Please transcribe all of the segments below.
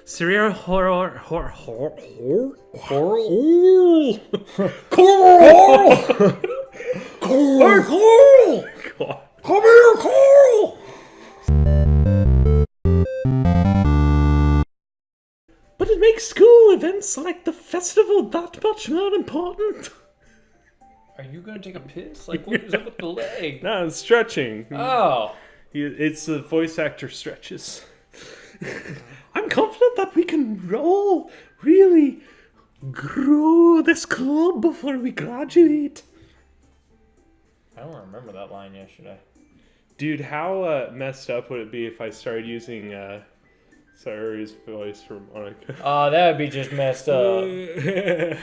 Severe horror. Coral? Coral! Coral! Coral! Coral! Come here, Coral! But it makes school events like the festival that much more important. Are you gonna take a piss? Like, what is up with the leg? No, it's stretching. Oh. It's the voice actor stretches. I'm confident that we can all really grow this club before we graduate. I don't remember that line yesterday. Dude, how messed up would it be if I started using Sayuri's voice from Monica? Oh, that would be just messed up. Right,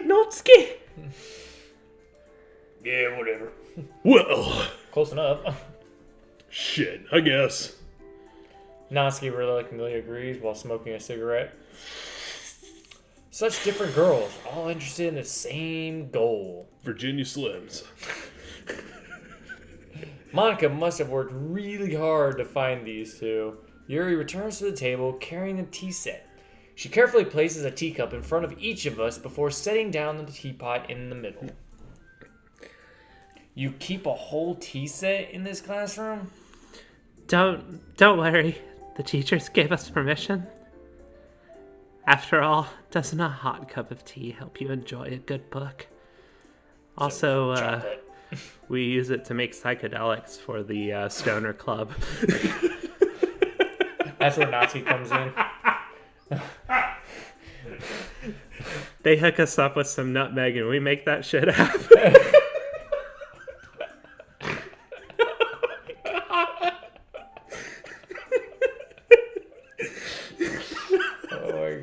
Notski? Yeah, whatever. Well, Close enough. shit, I guess. Natsuki reluctantly agrees while smoking a cigarette. Such different girls, all interested in the same goal. Virginia Slims. Monica must have worked really hard to find these two. Yuri returns to the table carrying a tea set. She carefully places a teacup in front of each of us before setting down the teapot in the middle. You keep a whole tea set in this classroom? Don't worry. The teachers gave us permission. After all, doesn't a hot cup of tea help you enjoy a good book? Also, Chocolate. we use it to make psychedelics for the stoner club. That's where Natsuki comes in. They hook us up with some nutmeg and we make that shit happen.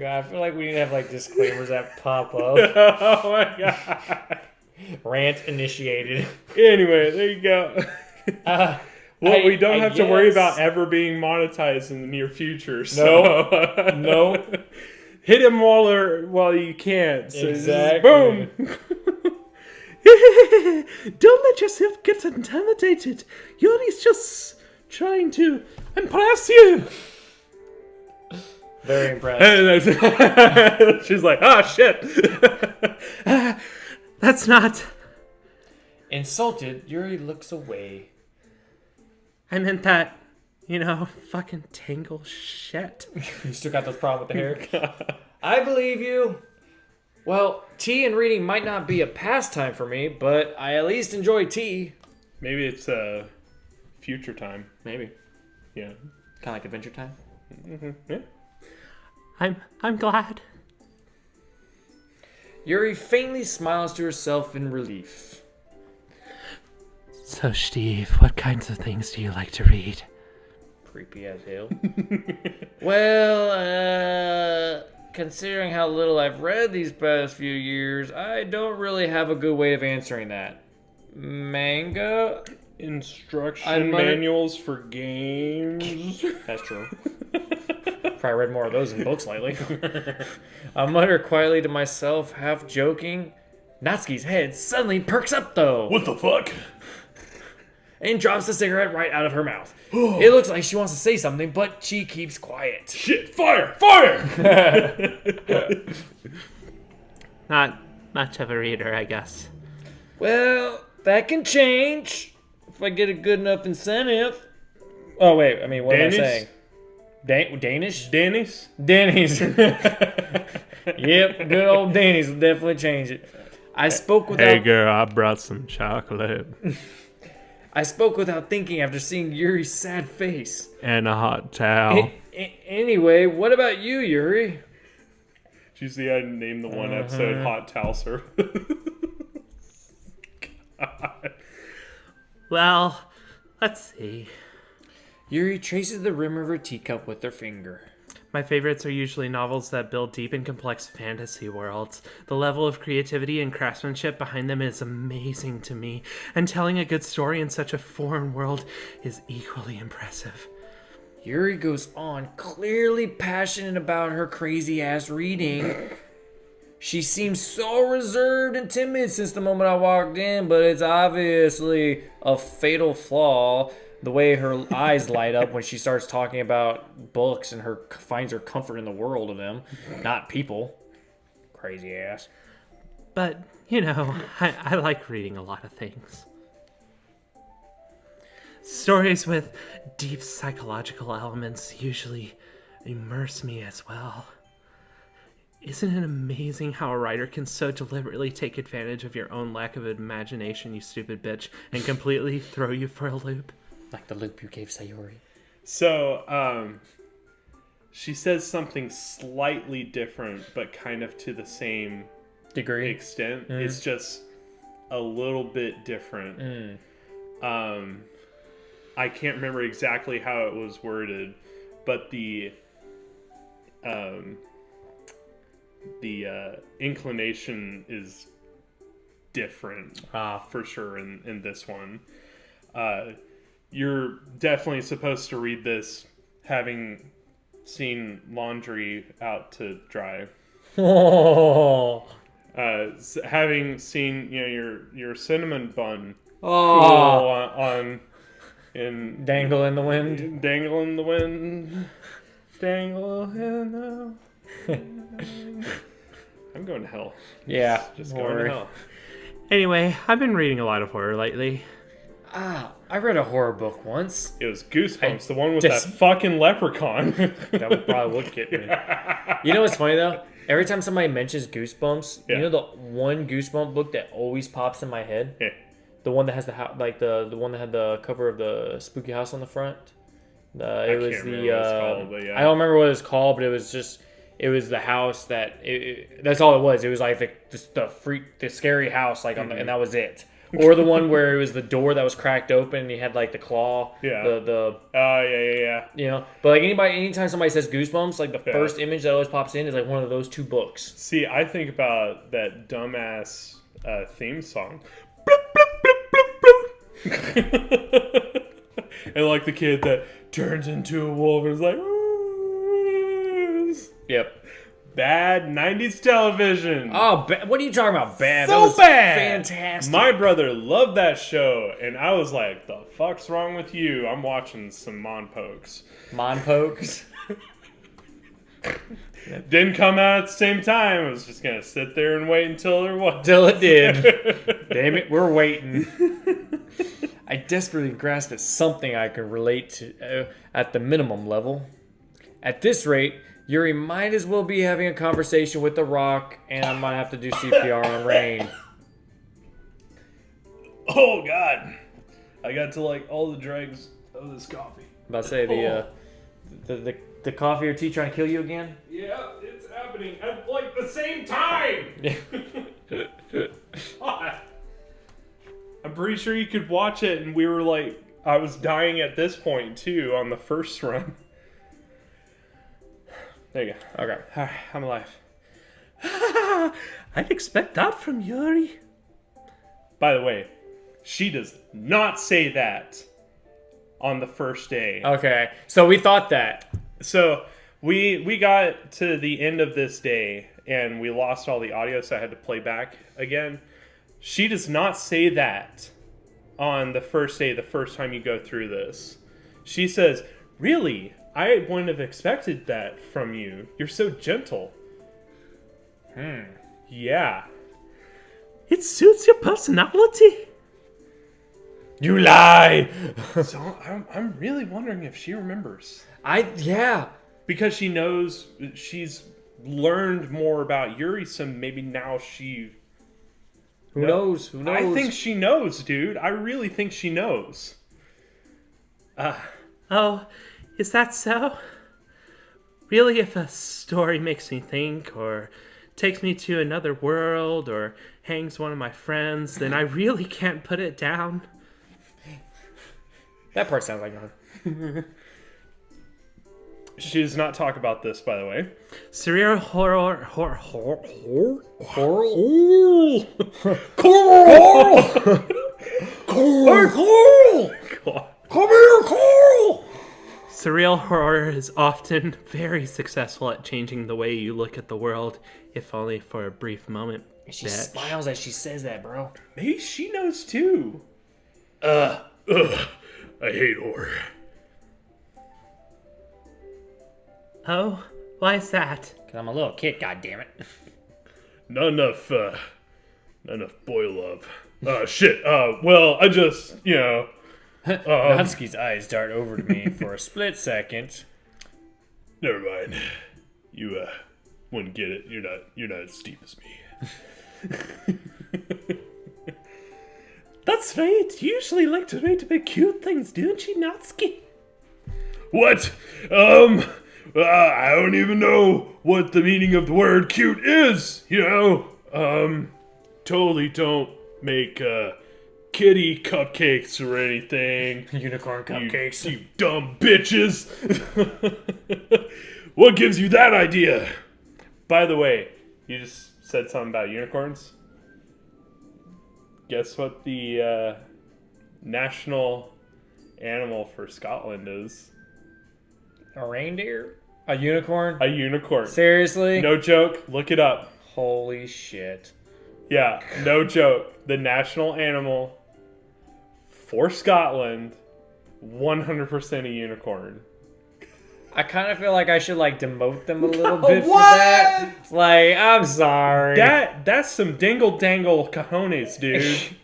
I feel like we need to have like disclaimers that pop up. Oh my god. Rant initiated. Anyway, there you go. We don't have to worry guess. about ever being monetized in the near future. So. No. Hit him while you can. So Exactly. Boom. Don't let yourself get intimidated. Yuri's just trying to impress you. Very impressed. She's like, oh shit. That's not. Insulted, Yuri looks away. I meant that, fucking tangle shit. You still got those problems with the hair? I believe you. Well, tea and reading might not be a pastime for me, but I at least enjoy tea. Maybe it's future time. Maybe. Yeah. Kind of like Adventure Time. Mm-hmm. Yeah. I'm glad. Yuri faintly smiles to herself in relief. So, Steve, what kinds of things do you like to read? Creepy as hell. Well, considering how little I've read these past few years, I don't really have a good way of answering that. Manga? Instruction manuals for games. That's true. Probably read more of those in books lately. I mutter quietly to myself, half joking. Natsuki's head suddenly perks up, though. What the fuck? And drops the cigarette right out of her mouth. It looks like she wants to say something, but she keeps quiet. Shit, fire! Fire! Not much of a reader, I guess. Well, that can change if I get a good enough incentive. Oh, wait, I mean, what am I saying? Danish? Dennis? Danny's. Yep, good old Danny's will definitely change it. I spoke without... Hey girl, I brought some chocolate. I spoke without thinking after seeing Yuri's sad face. And a hot towel. Anyway, what about you, Yuri? Did you see I named the one episode Hot Towel Service? God. Well, let's see. Yuri traces the rim of her teacup with her finger. My favorites are usually novels that build deep and complex fantasy worlds. The level of creativity and craftsmanship behind them is amazing to me, and telling a good story in such a foreign world is equally impressive. Yuri goes on, clearly passionate about her crazy-ass reading. She seems so reserved and timid since the moment I walked in, but it's obviously a fatal flaw. the way her eyes light up when she starts talking about books and her finds her comfort in the world of them, not people. Crazy ass. But, you know, I like reading a lot of things. Stories with deep psychological elements usually immerse me as well. Isn't it amazing how a writer can so deliberately take advantage of your own lack of imagination, you stupid bitch, and completely throw you for a loop? Like the loop you gave Sayori. So, she says something slightly different, but kind of to the same Degree. extent. It's just a little bit different. I can't remember exactly how it was worded, but the inclination is different for sure in this one. You're definitely supposed to read this having seen laundry out to dry. Oh. Having seen, you know, your cinnamon bun cool on in Dangle in the wind. dangle in the wind, dangle in the I'm going to hell. Yeah. Just going to hell. Anyway, I've been reading a lot of horror lately. I read a horror book once. It was Goosebumps, the one with that fucking leprechaun. That probably would get me. You know what's funny though? Every time somebody mentions Goosebumps, you know the one Goosebump book that always pops in my head? Yeah. The one that has the one that had the cover of the spooky house on the front. It was can't remember what it's called, but yeah. I don't remember what it was called, but it was the house that that's all it was. It was like the scary house and that was it. Or the one where it was the door that was cracked open and you had like the claw. Yeah. Yeah. You know, but like anytime somebody says Goosebumps, like the first image that always pops in is like one of those two books. See, I think about that dumbass theme song. And like the kid that turns into a wolf and is like, Yep. Bad 90s television. Oh, what are you talking about? Bad. So that was bad. Fantastic. My brother loved that show, and I was like, the fuck's wrong with you? I'm watching some Monpokes. Monpokes. Didn't come out at the same time. I was just going to sit there and wait until there was. Till it did. Damn it, we're waiting. I desperately grasp at something I can relate to at the minimum level. At this rate, Yuri might as well be having a conversation with The Rock, and I might have to do CPR on Rain. Oh, God. I got to like all the dregs of this coffee. I'm about to say, the coffee or tea trying to kill you again? Yeah, it's happening at like the same time. I'm pretty sure you could watch it, and we were like, I was dying at this point too on the first run. There you go. Okay. All right, I'm alive. I'd expect that from Yuri. By the way, she does not say that on the first day. Okay, so we thought that. So we got to the end of this day, and we lost all the audio, so I had to play back again. She does not say that on the first day, the first time you go through this. She says, really? I wouldn't have expected that from you. You're so gentle. Yeah. It suits your personality. You lie! So I'm really wondering if she remembers. Yeah. Because she knows she's learned more about Yuri, so maybe now she... Who knows? Who knows? I think she knows, dude. I really think she knows. Oh, is that so? Really, if a story makes me think, or takes me to another world, or hangs one of my friends, then I really can't put it down. That part sounds like her. She does not talk about this, by the way. Surreal horror. Coral? Come here, Coral! Surreal horror is often very successful at changing the way you look at the world, if only for a brief moment. She smiles as she says that, bro. Maybe she knows too. I hate horror. Oh, why is that? Because I'm a little kid, goddammit. Not enough boy love. Shit. Well, I just, Natsuki's eyes dart over to me for a split second. Never mind. You, wouldn't get it. You're not as deep as me. That's right. You usually like to write about cute things, don't you, Natsuki? What? I don't even know what the meaning of the word cute is, Totally don't make, kitty cupcakes or anything. Unicorn cupcakes. You dumb bitches. What gives you that idea? By the way, you just said something about unicorns. Guess what the national animal for Scotland is? A reindeer? A unicorn? A unicorn. Seriously? No joke. Look it up. Holy shit. Yeah, no joke. The national animal for Scotland, 100% a unicorn. I kind of feel like I should demote them a little bit for that. I'm sorry. That's some dingle dangle cojones, dude.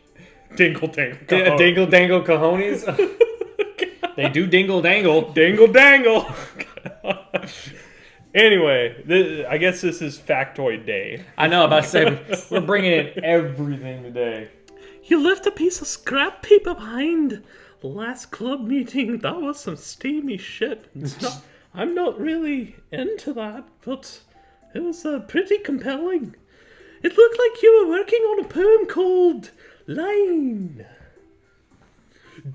Dingle dangle cojones. Dingle dangle cojones? They do dingle dangle. Dingle dangle. Anyway, I guess this is Factoid Day. I know, about to say, we're bringing in everything today. You left a piece of scrap paper behind. The last club meeting, that was some steamy shit. I'm not really into that, but it was pretty compelling. It looked like you were working on a poem called Line.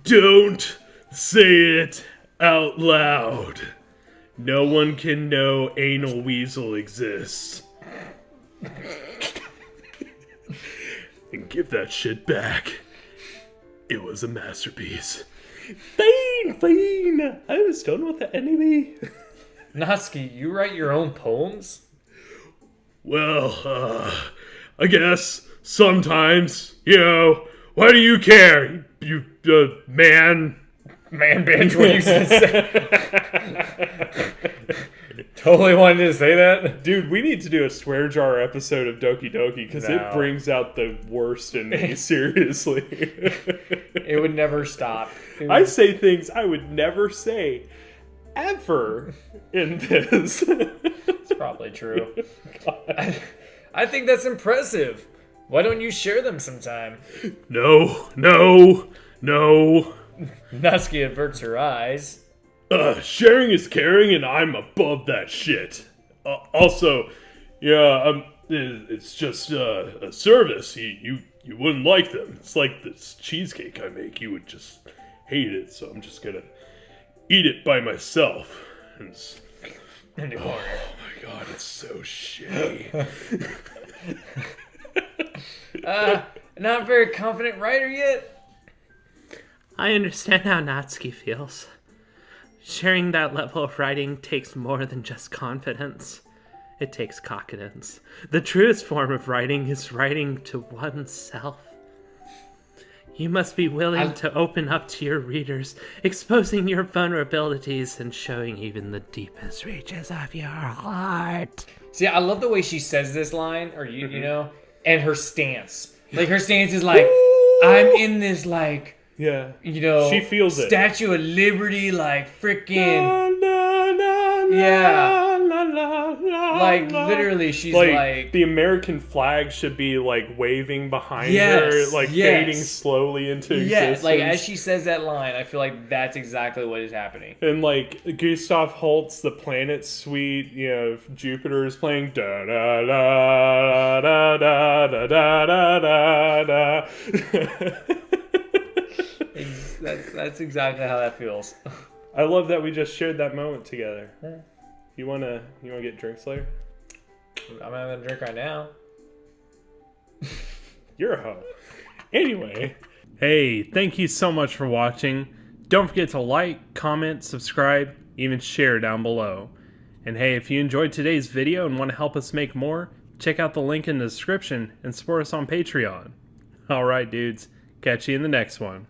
Don't say it out loud. No one can know Anal Weasel exists. And give that shit back. It was a masterpiece. Fine. I was done with it anyway. Natsuki, you write your own poems? Well, I guess sometimes, why do you care? You man. Man bitch, what you gonna say? Totally wanted to say that. Dude, we need to do a swear jar episode of Doki Doki because it brings out the worst in me, seriously. It would never stop. I say things I would never say ever in this. It's probably true. I think that's impressive. Why don't you share them sometime? No. Natsuki averts her eyes. Sharing is caring, and I'm above that shit. Also, it's just a service. You wouldn't like them. It's like this cheesecake I make. You would just hate it, so I'm just gonna eat it by myself. In the corner. Oh my god, it's so shitty. Not a very confident writer yet? I understand how Natsuki feels. Sharing that level of writing takes more than just confidence. It takes confidence. The truest form of writing is writing to oneself. You must be willing to open up to your readers, exposing your vulnerabilities and showing even the deepest reaches of your heart. See, I love the way she says this line, or you know, and her stance. Her stance is like, I'm in this yeah, she feels it. Statue of Liberty, freaking, yeah. Literally, she's the American flag should be waving behind her, fading slowly into existence. As she says that line, I feel like that's exactly what is happening. And Gustav Holst's The Planet Suite, Jupiter is playing da da da da da da da da da. That's exactly how that feels. I love that we just shared that moment together. You wanna get drinks later? I'm having a drink right now. You're a hoe. Anyway, hey, thank you so much for watching. Don't forget to like, comment, subscribe, even share down below. And hey, if you enjoyed today's video and want to help us make more, check out the link in the description and support us on Patreon. Alright dudes, catch you in the next one.